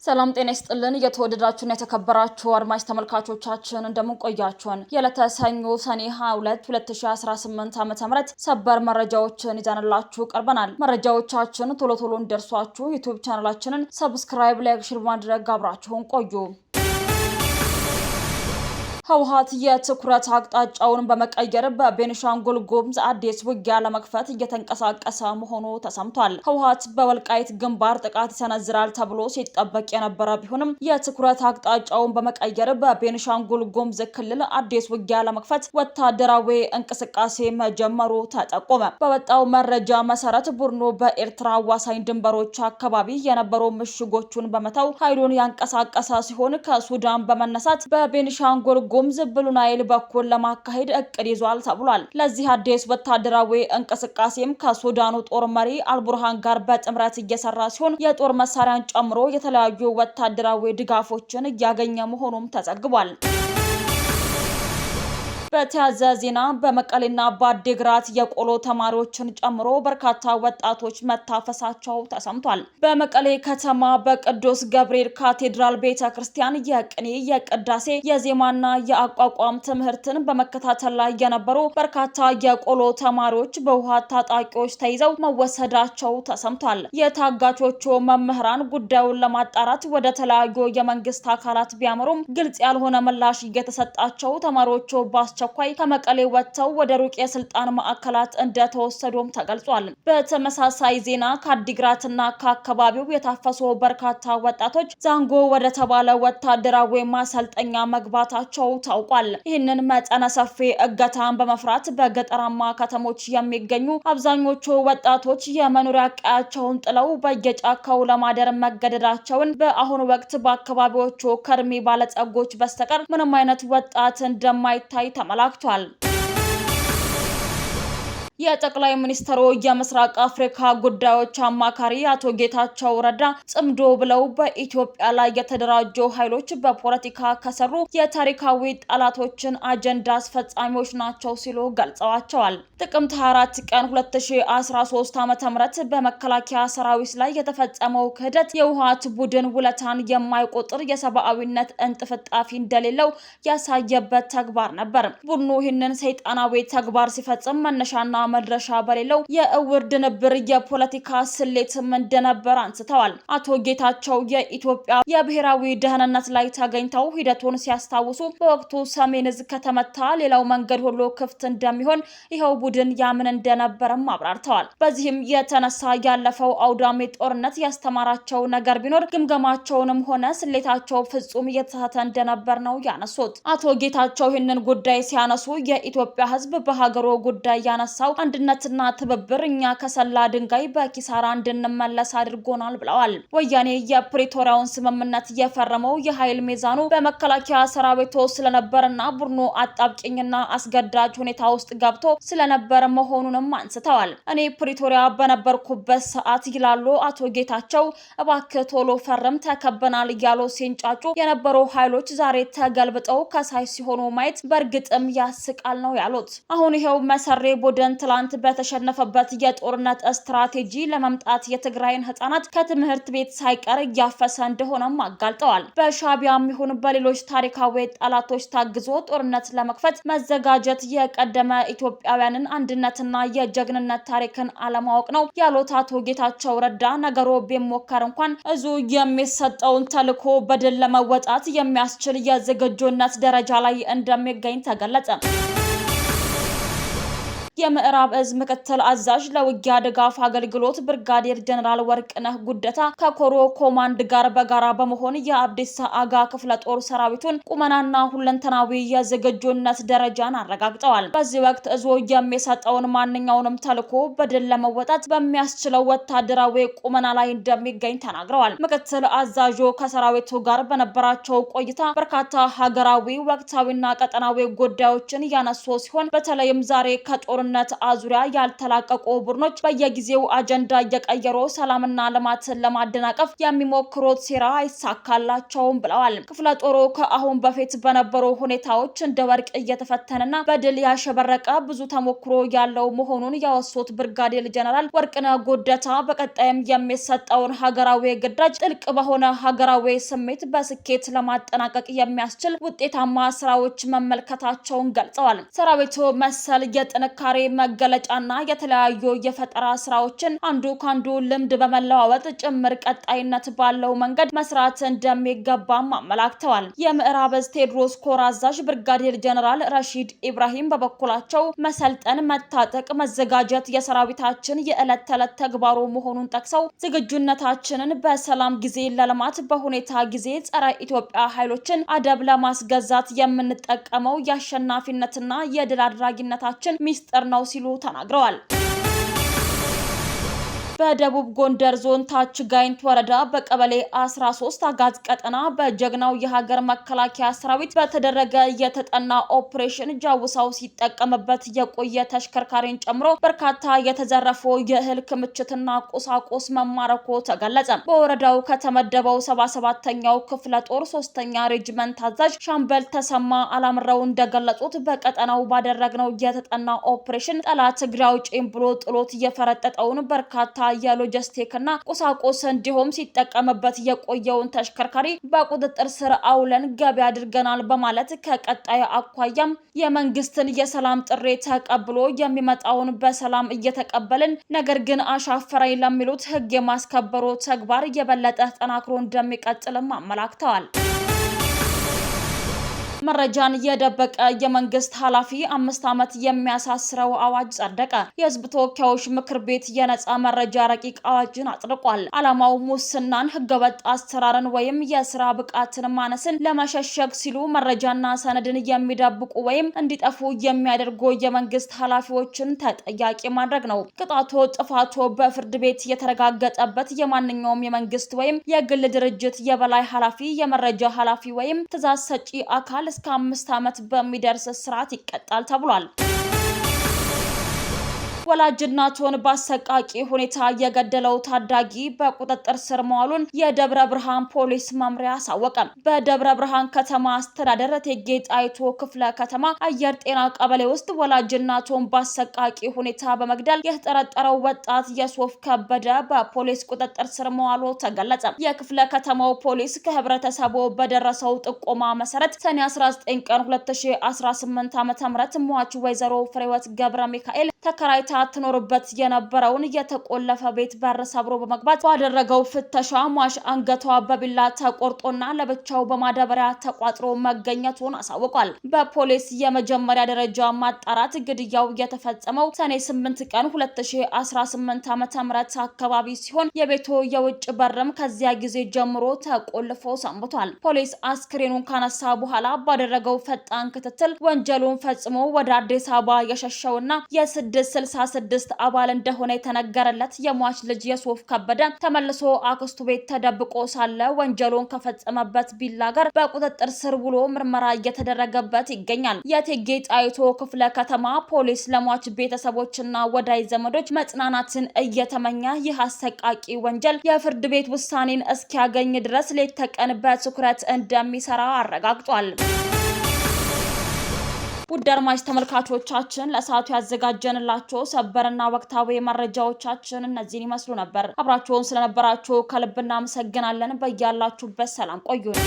ሰላም ጤና ይስጥልን የተወደዳችሁና የተከበራችሁ አድማጭ ተመልካቾቻችን እንደምን ቆያችሁን? የዕለተ ሰኞ ሰኔ 22 2018 ዓ.ም ሰበር መረጃዎችን ይዘንላችሁ ቀርበናል። መረጃዎቻችን ቶሎ እንዲደርሷችሁ ዩቲዩብ ቻናላችንን ሰብስክራይብ፣ ላይክ፣ ሼር ማድረግ አብራችሁን ቆዩ። ህወሓት የትኩረት አቅጣጫውን በመቀየር በቤኒሻንጉል ጉሙዝ አዲስ ውጊያ ለመክፈት እየተንቀሳቀሰ መሆኑ ተሰምቷል። ህወሓት በወልቃይት ግንባር ጥቃት ይሰነዝራል ተብሎ ሲጠበቅ የነበረ ቢሆንም የትኩረት አቅጣጫውን በመቀየር በቤኒሻንጉል ጉሙዝ ክልል አዲስ ውጊያ ለመክፈት ወታደራዊ እንቅስቃሴ መጀመሩ ተጠቆመ። በወጣው መረጃ መሰረት ቡድኑ በኤርትራ አዋሳኝ ድንበሮች አካባቢ የነበሩ ምሽጎቹን በመተው ኃይሉን ያንቀሳቀሰ ሲሆን ከሱዳን በመነሳት በቤኒሻንጉል ጉሙዝ ብሉ ናይል በኩል ለማካሄድ እቅድ ይዟል ተብሏል። ለዚህ አዲስ ወታደራዊ እንቅስቃሴም ከሱዳኑ ጦር መሪ አልቡርሃን ጋር በጥምረት እየሰራ ሲሆን የጦር መሳሪያን ጨምሮ የተለያዩ ወታደራዊ ድጋፎችን እያገኘ መሆኑም ተዘግቧል። በተያዘ ዜና በመቀሌና በአዲግራት የቆሎ ተማሪዎችን ጨምሮ በርካታ ወጣቶች መታፈሳቸው ተሰምቷል። በመቀሌ ከተማ በቅዱስ ገብርኤል ካቴድራል ቤተክርስቲያን የቅኔ፣ የቅዳሴ፣ የዜማና የአቋቋም ትምህርትን በመከታተል ላይ የነበሩ በርካታ የቆሎ ተማሪዎች በህወሓት ታጣቂዎች ተይዘው መወሰዳቸው ተሰምቷል። የታጋቾቹ መምህራን ጉዳዩን ለማጣራት ወደ ተለያዩ የመንግስት አካላት ቢያመሩም ግልጽ ያልሆነ ምላሽ እየተሰጣቸው ተማሪዎቹ ቸኳይ ከመቀሌ ወጥተው ወደ ሩቅ የስልጣን ማዕከላት እንደተወሰዱም ተገልጿል። በተመሳሳይ ዜና ከአዲግራትና ከአካባቢው የታፈሱ በርካታ ወጣቶች ዛንጎ ወደ ተባለ ወታደራዊ ማሰልጠኛ መግባታቸው ታውቋል። ይህንን መጠነ ሰፊ እገታን በመፍራት በገጠራማ ከተሞች የሚገኙ አብዛኞቹ ወጣቶች የመኖሪያ ቀያቸውን ጥለው በየጫካው ለማደር መገደዳቸውን በአሁኑ ወቅት በአካባቢዎቹ ከእድሜ ባለጸጎች በስተቀር ምንም አይነት ወጣት እንደማይታይ ተመላክቷል። የጠቅላይ ሚኒስትሩ የምስራቅ አፍሪካ ጉዳዮች አማካሪ አቶ ጌታቸው ረዳ ጽምዶ ብለው በኢትዮጵያ ላይ የተደራጁ ኃይሎች በፖለቲካ ከሰሩ የታሪካዊ ጠላቶችን አጀንዳ አስፈጻሚዎች ናቸው ሲሉ ገልጸዋቸዋል። ጥቅምት 24 ቀን 2013 ዓ.ም በመከላከያ ሰራዊት ላይ የተፈጸመው ክህደት የህወሓት ቡድን ውለታን የማይቆጥር የሰብአዊነት እንጥፍጣፊ እንደሌለው ያሳየበት ተግባር ነበር። ቡድኑ ይህንን ሰይጣናዊ ተግባር ሲፈጽም መነሻና መድረሻ በሌለው የእውር ድንብር የፖለቲካ ስሌትም እንደነበር አንስተዋል። አቶ ጌታቸው የኢትዮጵያ የብሔራዊ ደህንነት ላይ ተገኝተው ሂደቱን ሲያስታውሱ በወቅቱ ሰሜን ዕዝ ከተመታ ሌላው መንገድ ሁሉ ክፍት እንደሚሆን ይኸው ቡድን ያምን እንደነበርም አብራርተዋል። በዚህም የተነሳ ያለፈው አውዳሚ ጦርነት ያስተማራቸው ነገር ቢኖር ግምገማቸውንም ሆነ ስሌታቸው ፍጹም እየተሳተ እንደነበር ነው ያነሱት። አቶ ጌታቸው ይህንን ጉዳይ ሲያነሱ የኢትዮጵያ ሕዝብ በሀገሩ ጉዳይ ያነሳው አንድነትና ትብብር እኛ ከሰላ ድንጋይ በኪሳራ እንድንመለስ አድርጎናል ብለዋል። ወያኔ የፕሪቶሪያውን ስምምነት የፈረመው የኃይል ሚዛኑ በመከላከያ ሰራዊቱ ስለነበርና ቡድኑ አጣብቂኝና አስገዳጅ ሁኔታ ውስጥ ገብቶ ስለነበር መሆኑንም አንስተዋል። እኔ ፕሪቶሪያ በነበርኩበት ሰዓት ይላሉ አቶ ጌታቸው እባክህ ቶሎ ፈርም ተከበናል እያሉ ሲንጫጩ የነበሩ ኃይሎች ዛሬ ተገልብጠው ከሳይ ሲሆኑ ማየት በእርግጥም ያስቃል ነው ያሉት። አሁን ይሄው መሰሬ ቡድን ትላንት በተሸነፈበት የጦርነት ስትራቴጂ ለመምጣት የትግራይን ህፃናት ከትምህርት ቤት ሳይቀር እያፈሰ እንደሆነም አጋልጠዋል። በሻቢያም ይሁን በሌሎች ታሪካዊ ጠላቶች ታግዞ ጦርነት ለመክፈት መዘጋጀት የቀደመ ኢትዮጵያውያንን አንድነትና የጀግንነት ታሪክን አለማወቅ ነው ያሉት አቶ ጌታቸው ረዳ ነገሩ ቢሞከር እንኳን እዙ የሚሰጠውን ተልዕኮ በድል ለመወጣት የሚያስችል የዝግጁነት ደረጃ ላይ እንደሚገኝ ተገለጸ። የምዕራብ ዕዝ ምክትል አዛዥ ለውጊያ ድጋፍ አገልግሎት ብርጋዴር ጀነራል ወርቅነህ ጉደታ ከኮሮ ኮማንድ ጋር በጋራ በመሆን የአብዲሳ አጋ ክፍለ ጦር ሰራዊቱን ቁመናና ሁለንተናዊ የዝግጁነት ደረጃን አረጋግጠዋል። በዚህ ወቅት ዕዙ የሚሰጠውን ማንኛውንም ተልዕኮ በድል ለመወጣት በሚያስችለው ወታደራዊ ቁመና ላይ እንደሚገኝ ተናግረዋል። ምክትል አዛዡ ከሰራዊቱ ጋር በነበራቸው ቆይታ በርካታ ሀገራዊ ወቅታዊና ቀጠናዊ ጉዳዮችን ያነሱ ሲሆን በተለይም ዛሬ ከጦር ጦርነት አዙሪያ ያልተላቀቁ ቡድኖች በየጊዜው አጀንዳ እየቀየሩ ሰላምና ልማትን ለማደናቀፍ የሚሞክሩት ሴራ አይሳካላቸውም ብለዋል። ክፍለ ጦሩ ከአሁን በፊት በነበሩ ሁኔታዎች እንደ ወርቅ እየተፈተነና በድል ያሸበረቀ ብዙ ተሞክሮ ያለው መሆኑን ያወሱት ብርጋዴር ጀነራል ወርቅነህ ጉደታ በቀጣይም የሚሰጠውን ሀገራዊ ግዳጅ ጥልቅ በሆነ ሀገራዊ ስሜት በስኬት ለማጠናቀቅ የሚያስችል ውጤታማ ስራዎች መመልከታቸውን ገልጸዋል። ሰራዊቱ መሰል የጥንካሬ መገለጫና የተለያዩ የፈጠራ ስራዎችን አንዱ ካንዱ ልምድ በመለዋወጥ ጭምር ቀጣይነት ባለው መንገድ መስራት እንደሚገባም አመላክተዋል። የምዕራብ ዕዝ ቴዎድሮስ ኮር አዛዥ ብርጋዴር ጀነራል ረሺድ ኢብራሂም በበኩላቸው መሰልጠን፣ መታጠቅ፣ መዘጋጀት የሰራዊታችን የዕለት ተዕለት ተግባሩ መሆኑን ጠቅሰው ዝግጁነታችንን በሰላም ጊዜ ለልማት፣ በሁኔታ ጊዜ ጸረ ኢትዮጵያ ኃይሎችን አደብ ለማስገዛት የምንጠቀመው የአሸናፊነትና የድል አድራጊነታችን ሚስጥር ነው ሲሉ ተናግረዋል። በደቡብ ጎንደር ዞን ታች ጋይንት ወረዳ በቀበሌ 13 አጋዝ ቀጠና በጀግናው የሀገር መከላከያ ሰራዊት በተደረገ የተጠና ኦፕሬሽን ጃውሳው ሲጠቀምበት የቆየ ተሽከርካሪን ጨምሮ በርካታ የተዘረፉ የእህል ክምችትና ቁሳቁስ መማረኩ ተገለጸ። በወረዳው ከተመደበው 77ኛው ክፍለ ጦር 3ኛ ሬጅመንት አዛዥ ሻምበል ተሰማ አላምረው እንደገለጹት በቀጠናው ባደረግነው የተጠና ኦፕሬሽን ጠላት እግሬ አውጪኝ ብሎ ጥሎት የፈረጠጠውን በርካታ የሎጂስቲክና ቁሳቁስ እንዲሁም ሲጠቀምበት የቆየውን ተሽከርካሪ በቁጥጥር ስር አውለን ገቢ አድርገናል በማለት ከቀጣይ አኳያም የመንግስትን የሰላም ጥሪ ተቀብሎ የሚመጣውን በሰላም እየተቀበልን ነገር ግን አሻፈረኝ ለሚሉት ህግ የማስከበሩ ተግባር የበለጠ ተጠናክሮ እንደሚቀጥልም አመላክተዋል። መረጃን የደበቀ የመንግስት ኃላፊ 5 ዓመት የሚያሳስረው አዋጅ ጸደቀ። የህዝብ ተወካዮች ምክር ቤት የነጻ መረጃ ረቂቅ አዋጅን አጽድቋል። ዓላማው ሙስናን፣ ህገወጥ አሰራርን ወይም የስራ ብቃትን ማነስን ለመሸሸግ ሲሉ መረጃና ሰነድን የሚደብቁ ወይም እንዲጠፉ የሚያደርጉ የመንግስት ኃላፊዎችን ተጠያቂ ማድረግ ነው። ቅጣቱ ጥፋቱ በፍርድ ቤት የተረጋገጠበት የማንኛውም የመንግስት ወይም የግል ድርጅት የበላይ ኃላፊ፣ የመረጃ ኃላፊ ወይም ትዕዛዝ ሰጪ አካል እስከ 5 ዓመት በሚደርስ እስራት ይቀጣል ተብሏል። ወላጅ እናቱን በአሰቃቂ ሁኔታ የገደለው ታዳጊ በቁጥጥር ስር መዋሉን የደብረ ብርሃን ፖሊስ መምሪያ አሳወቀ። በደብረ ብርሃን ከተማ አስተዳደር እቴጌ ጣይቱ ክፍለ ከተማ አየር ጤና ቀበሌ ውስጥ ወላጅ እናቱን በአሰቃቂ ሁኔታ በመግደል የተጠረጠረው ወጣት የሱፍ ከበደ በፖሊስ ቁጥጥር ስር መዋሉ ተገለጸ። የክፍለ ከተማው ፖሊስ ከህብረተሰቡ በደረሰው ጥቆማ መሰረት ሰኔ 19 ቀን 2018 ዓ.ም ሟች ወይዘሮ ፍሬወት ገብረ ሚካኤል ተከራይታ ትኖርበት የነበረውን የተቆለፈ ቤት በር ሰብሮ በመግባት ባደረገው ፍተሻ ሟች አንገቷ በቢላ ተቆርጦና ለብቻው በማዳበሪያ ተቋጥሮ መገኘቱን አሳውቋል። በፖሊስ የመጀመሪያ ደረጃ ማጣራት ግድያው የተፈጸመው ሰኔ 8 ቀን 2018 ዓ.ም አካባቢ ሲሆን የቤቱ የውጭ በርም ከዚያ ጊዜ ጀምሮ ተቆልፎ ሰንብቷል። ፖሊስ አስክሬኑን ካነሳ በኋላ ባደረገው ፈጣን ክትትል ወንጀሉን ፈጽሞ ወደ አዲስ አበባ የሸሸውና የ666 አባል እንደሆነ የተነገረለት የሟች ልጅ የሱፍ ከበደ ተመልሶ አክስቱ ቤት ተደብቆ ሳለ ወንጀሉን ከፈጸመበት ቢላ ጋር በቁጥጥር ስር ውሎ ምርመራ እየተደረገበት ይገኛል። የእቴጌ ጣይቱ ክፍለ ከተማ ፖሊስ ለሟች ቤተሰቦችና ወዳጅ ዘመዶች መጽናናትን እየተመኘ ይህ አሰቃቂ ወንጀል የፍርድ ቤት ውሳኔን እስኪያገኝ ድረስ ሌት ተቀን በትኩረት እንደሚሰራ አረጋግጧል። ውድ አድማጭ ተመልካቾቻችን ለሰዓቱ ያዘጋጀንላችሁ ሰበርና ወቅታዊ መረጃዎቻችን እነዚህን ይመስሉ ነበር። አብራችሁን ስለነበራችሁ ከልብ እናመሰግናለን። በያላችሁበት ሰላም ቆዩን።